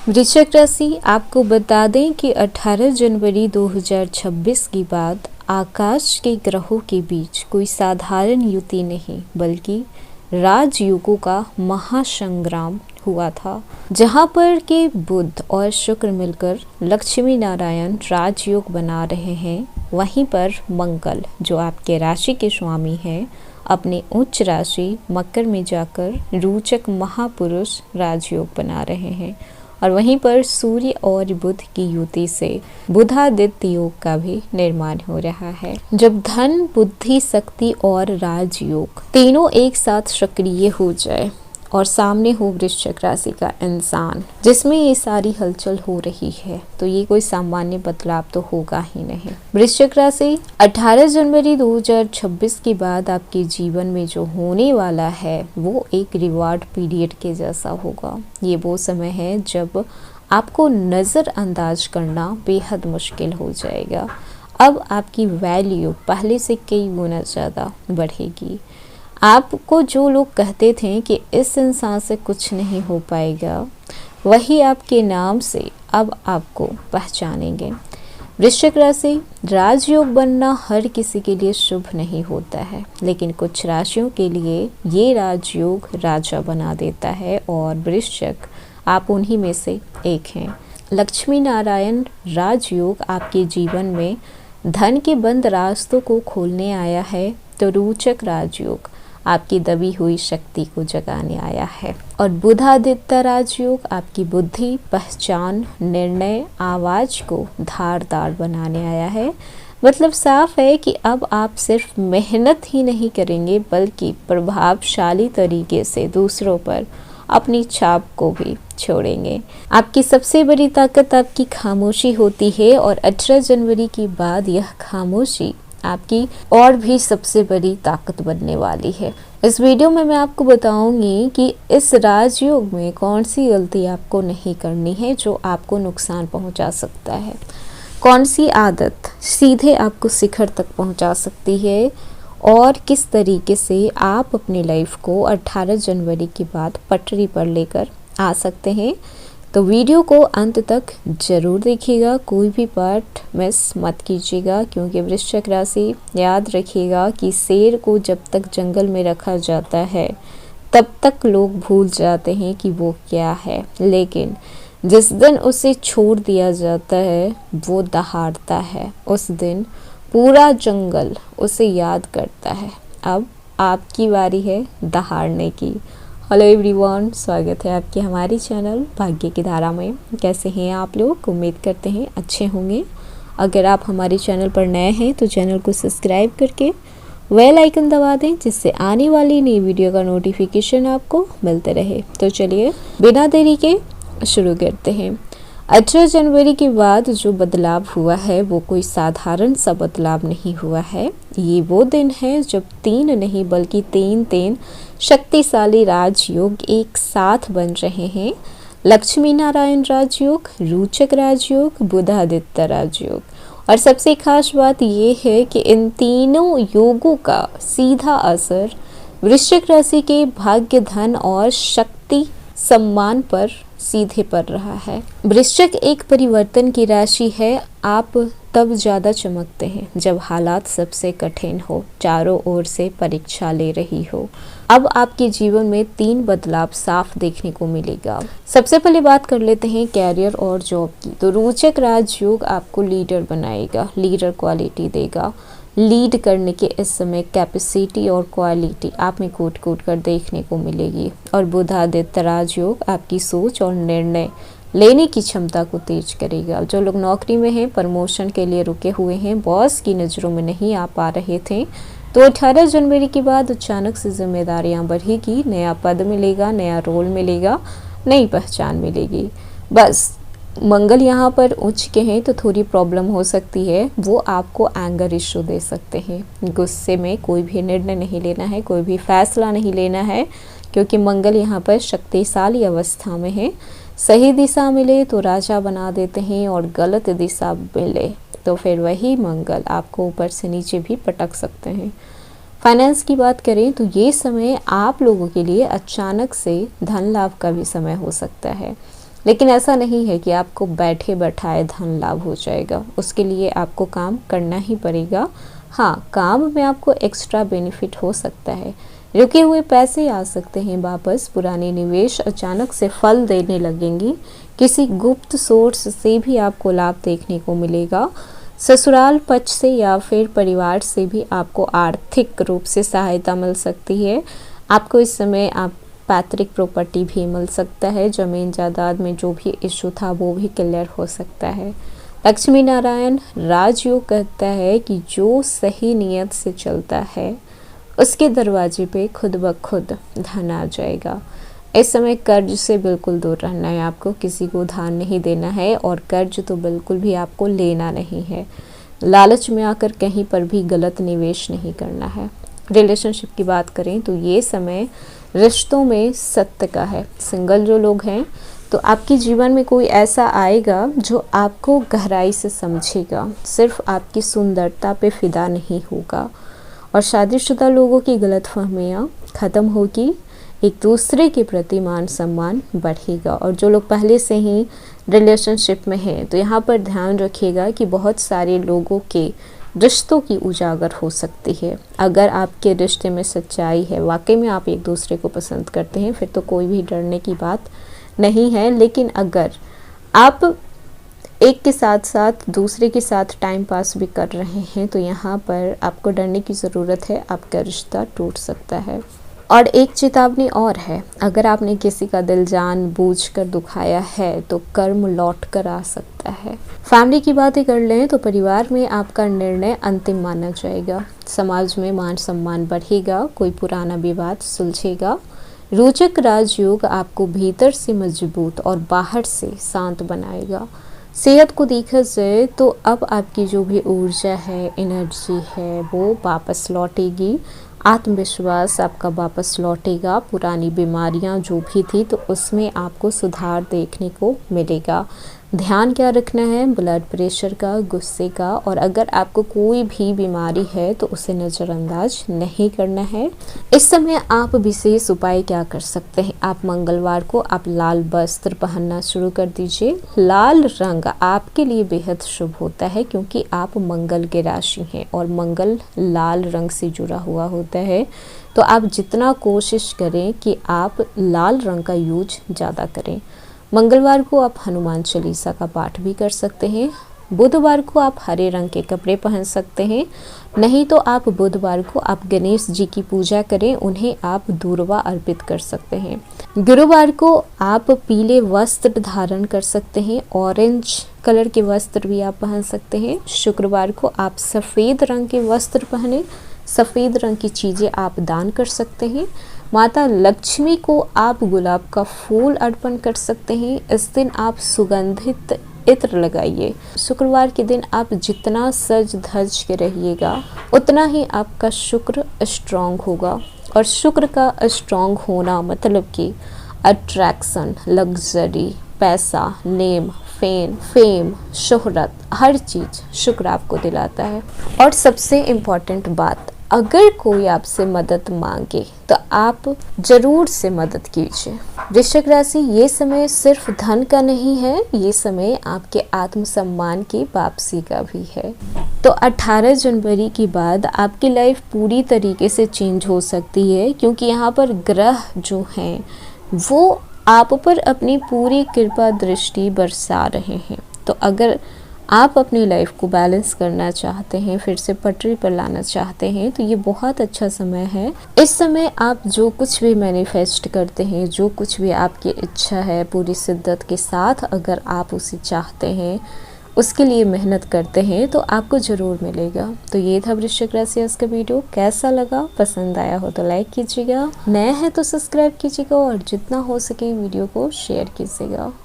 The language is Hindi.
वृश्चिक राशि, आपको बता दें कि 18 जनवरी 2026 के बाद आकाश के ग्रहों के बीच कोई साधारण युति नहीं बल्कि राजयुगों का महासंग्राम हुआ था, जहां पर के बुध और शुक्र मिलकर लक्ष्मी नारायण राजयोग बना रहे हैं। वहीं पर मंगल, जो आपके राशि के स्वामी हैं, अपने उच्च राशि मकर में जाकर रोचक महापुरुष राजयोग बना रहे हैं। और वहीं पर सूर्य और बुध की युति से बुधादित्य योग का भी निर्माण हो रहा है। जब धन, बुद्धि, शक्ति और राजयोग तीनों एक साथ सक्रिय हो जाए और सामने हो वृश्चिक राशि का इंसान, जिसमें ये सारी हलचल हो रही है, तो ये कोई सामान्य बदलाव तो होगा ही नहीं। वृश्चिक राशि, 18 जनवरी 2026 के बाद आपके जीवन में जो होने वाला है वो एक रिवार्ड पीरियड के जैसा होगा। ये वो समय है जब आपको नज़रअंदाज करना बेहद मुश्किल हो जाएगा। अब आपकी वैल्यू पहले से कई गुना ज़्यादा बढ़ेगी। आपको जो लोग कहते थे कि इस इंसान से कुछ नहीं हो पाएगा, वही आपके नाम से अब आपको पहचानेंगे। वृश्चिक राशि, राजयोग बनना हर किसी के लिए शुभ नहीं होता है, लेकिन कुछ राशियों के लिए ये राजयोग राजा बना देता है और वृश्चिक आप उन्हीं में से एक हैं। लक्ष्मी नारायण राजयोग आपके जीवन में धन के बंद रास्तों को खोलने आया है, तो रोचक राजयोग आपकी दबी हुई शक्ति को जगाने आया है। और बुधादित्य राजयोग आपकी बुद्धि, पहचान, निर्णय, आवाज को धारदार बनाने आया है। मतलब साफ है कि अब आप सिर्फ मेहनत ही नहीं करेंगे बल्कि प्रभावशाली तरीके से दूसरों पर अपनी छाप को भी छोड़ेंगे। आपकी सबसे बड़ी ताकत आपकी खामोशी होती है और 18 जनवरी के बाद यह खामोशी आपकी और भी सबसे बड़ी ताकत बनने वाली है। इस वीडियो में मैं आपको बताऊंगी कि इस राजयोग में कौन सी गलती आपको नहीं करनी है जो आपको नुकसान पहुंचा सकता है, कौन सी आदत सीधे आपको शिखर तक पहुंचा सकती है और किस तरीके से आप अपनी लाइफ को 18 जनवरी के बाद पटरी पर लेकर आ सकते हैं। तो वीडियो को अंत तक जरूर देखिएगा, कोई भी पार्ट मिस मत कीजिएगा, क्योंकि वृश्चिक राशि, याद रखिएगा कि शेर को जब तक जंगल में रखा जाता है तब तक लोग भूल जाते हैं कि वो क्या है, लेकिन जिस दिन उसे छोड़ दिया जाता है वो दहाड़ता है। उस दिन पूरा जंगल उसे याद करता है। अब आपकी बारी है दहाड़ने की। हेलो एवरीवन, स्वागत है आपके हमारी चैनल भाग्य की धारा में। कैसे हैं आप लोग? उम्मीद करते हैं अच्छे होंगे। अगर आप हमारे चैनल पर नए हैं तो चैनल को सब्सक्राइब करके बेल आइकन दबा दें, जिससे आने वाली नई वीडियो का नोटिफिकेशन आपको मिलते रहे। तो चलिए बिना देरी के शुरू करते हैं। 18 जनवरी के बाद जो बदलाव हुआ है वो कोई साधारण सा बदलाव नहीं हुआ है। ये वो दिन है जब 3 नहीं बल्कि 3 शक्तिशाली राजयोग एक साथ बन रहे हैं। लक्ष्मी नारायण राजयोग, रोचक राजयोग, बुधादित्य राजयोग। और सबसे खास बात ये है कि इन तीनों योगों का सीधा असर वृश्चिक राशि के भाग्य, धन और शक्ति सम्मान पर सीधे पड़ रहा है। वृश्चिक एक परिवर्तन की राशि है। आप तब ज़्यादा चमकते हैं जब हालात सबसे कठिन हो, चारों ओर से परीक्षा ले रही हो। अब आपके जीवन में 3 बदलाव साफ देखने को मिलेगा। सबसे पहले बात कर लेते हैं कैरियर और जॉब की। तो रोचक राजयोग आपको लीडर बनाएगा, लीडर क्वालिटी देगा। लीड करने के इस समय कैपेसिटी और क्वालिटी आप में कूट कूट कर देखने को मिलेगी। और बुधादित्य राजयोग आपकी सोच और निर्णय लेने की क्षमता को तेज करेगा। जो लोग नौकरी में हैं, प्रमोशन के लिए रुके हुए हैं, बॉस की नज़रों में नहीं आ पा रहे थे, तो 18 जनवरी के बाद अचानक से जिम्मेदारियां बढ़ेगी, नया पद मिलेगा, नया रोल मिलेगा, नई पहचान मिलेगी। बस मंगल यहाँ पर उच्च के हैं तो थोड़ी प्रॉब्लम हो सकती है, वो आपको एंगर इशू दे सकते हैं। गुस्से में कोई भी निर्णय नहीं लेना है, कोई भी फैसला नहीं लेना है, क्योंकि मंगल यहाँ पर शक्तिशाली अवस्था में है। सही दिशा मिले तो राजा बना देते हैं और गलत दिशा मिले तो फिर वही मंगल आपको ऊपर से नीचे भी पटक सकते हैं। फाइनेंस की बात करें तो ये समय आप लोगों के लिए अचानक से धन लाभ का भी समय हो सकता है। लेकिन ऐसा नहीं है कि आपको बैठे बैठाए धन लाभ हो जाएगा, उसके लिए आपको काम करना ही पड़ेगा। हाँ, काम में आपको एक्स्ट्रा बेनिफिट हो सकता है, रुके हुए पैसे आ सकते हैं वापस, पुराने निवेश अचानक से फल देने लगेंगी, किसी गुप्त सोर्स से भी आपको लाभ देखने को मिलेगा, ससुराल पक्ष से या फिर परिवार से भी आपको आर्थिक रूप से सहायता मिल सकती है। आपको इस समय आप पैतृक प्रॉपर्टी भी मिल सकता है, ज़मीन जायदाद में जो भी इशू था वो भी क्लियर हो सकता है। लक्ष्मी नारायण राजयोग कहता है कि जो सही नियत से चलता है उसके दरवाजे पे खुद ब खुद धन आ जाएगा। इस समय कर्ज से बिल्कुल दूर रहना है, आपको किसी को उधार नहीं देना है और कर्ज तो बिल्कुल भी आपको लेना नहीं है। लालच में आकर कहीं पर भी गलत निवेश नहीं करना है। रिलेशनशिप की बात करें तो ये समय रिश्तों में सत्य का है। सिंगल जो लोग हैं तो आपके जीवन में कोई ऐसा आएगा जो आपको गहराई से समझेगा, सिर्फ आपकी सुंदरता पे फिदा नहीं होगा। और शादीशुदा लोगों की गलतफहमियाँ ख़त्म होगी, एक दूसरे के प्रति मान सम्मान बढ़ेगा। और जो लोग पहले से ही रिलेशनशिप में हैं तो यहाँ पर ध्यान रखिएगा कि बहुत सारे लोगों के रिश्तों की उजागर हो सकती है। अगर आपके रिश्ते में सच्चाई है, वाकई में आप एक दूसरे को पसंद करते हैं, फिर तो कोई भी डरने की बात नहीं है। लेकिन अगर आप एक के साथ साथ दूसरे के साथ टाइम पास भी कर रहे हैं तो यहाँ पर आपको डरने की ज़रूरत है, आपका रिश्ता टूट सकता है। और एक चेतावनी और है, अगर आपने किसी का दिल जानबूझकर दुखाया है तो कर्म लौट कर आ सकता है। फैमिली की बातें कर लें तो परिवार में आपका निर्णय अंतिम माना जाएगा, समाज में मान सम्मान बढ़ेगा, कोई पुराना विवाद सुलझेगा। रोचक राजयोग आपको भीतर से मजबूत और बाहर से शांत बनाएगा। सेहत को देखा जाए तो अब आपकी जो भी ऊर्जा है, एनर्जी है, वो वापस लौटेगी, आत्मविश्वास आपका वापस लौटेगा। पुरानी बीमारियां जो भी थी तो उसमें आपको सुधार देखने को मिलेगा। ध्यान क्या रखना है, ब्लड प्रेशर का, गुस्से का, और अगर आपको कोई भी बीमारी है तो उसे नज़रअंदाज नहीं करना है। इस समय आप विशेष उपाय क्या कर सकते हैं, आप मंगलवार को आप लाल वस्त्र पहनना शुरू कर दीजिए। लाल रंग आपके लिए बेहद शुभ होता है क्योंकि आप मंगल के राशि हैं और मंगल लाल रंग से जुड़ा हुआ होता है। तो आप जितना कोशिश करें कि आप लाल रंग का यूज ज़्यादा करें। मंगलवार को आप हनुमान चालीसा का पाठ भी कर सकते हैं। बुधवार को आप हरे रंग के कपड़े पहन सकते हैं, नहीं तो आप बुधवार को आप गणेश जी की पूजा करें, उन्हें आप दूर्वा अर्पित कर सकते हैं। गुरुवार को आप पीले वस्त्र धारण कर सकते हैं, ऑरेंज कलर के वस्त्र भी आप पहन सकते हैं। शुक्रवार को आप सफ़ेद रंग के वस्त्र पहने, सफ़ेद रंग की चीज़ें आप दान कर सकते हैं। माता लक्ष्मी को आप गुलाब का फूल अर्पण कर सकते हैं। इस दिन आप सुगंधित इत्र लगाइए। शुक्रवार के दिन आप जितना सज धज के रहिएगा उतना ही आपका शुक्र स्ट्रांग होगा। और शुक्र का स्ट्रांग होना मतलब कि अट्रैक्शन, लग्जरी, पैसा, नेम, फेम, शोहरत, हर चीज़ शुक्र आपको दिलाता है। और सबसे इम्पॉर्टेंट बात, अगर कोई आपसे मदद मांगे तो आप जरूर से मदद कीजिए। वृश्चिक राशि, ये समय सिर्फ धन का नहीं है, ये समय आपके आत्मसम्मान की वापसी का भी है। तो 18 जनवरी के बाद आपकी लाइफ पूरी तरीके से चेंज हो सकती है क्योंकि यहाँ पर ग्रह जो हैं वो आप पर अपनी पूरी कृपा दृष्टि बरसा रहे हैं। तो अगर आप अपनी लाइफ को बैलेंस करना चाहते हैं, फिर से पटरी पर लाना चाहते हैं, तो ये बहुत अच्छा समय है। इस समय आप जो कुछ भी मैनिफेस्ट करते हैं, जो कुछ भी आपकी इच्छा है, पूरी शिद्दत के साथ अगर आप उसे चाहते हैं, उसके लिए मेहनत करते हैं तो आपको ज़रूर मिलेगा। तो ये था वृश्चिक राशि आज का वीडियो। कैसा लगा, पसंद आया हो तो लाइक कीजिएगा, नए हैं तो सब्सक्राइब कीजिएगा और जितना हो सके वीडियो को शेयर कीजिएगा।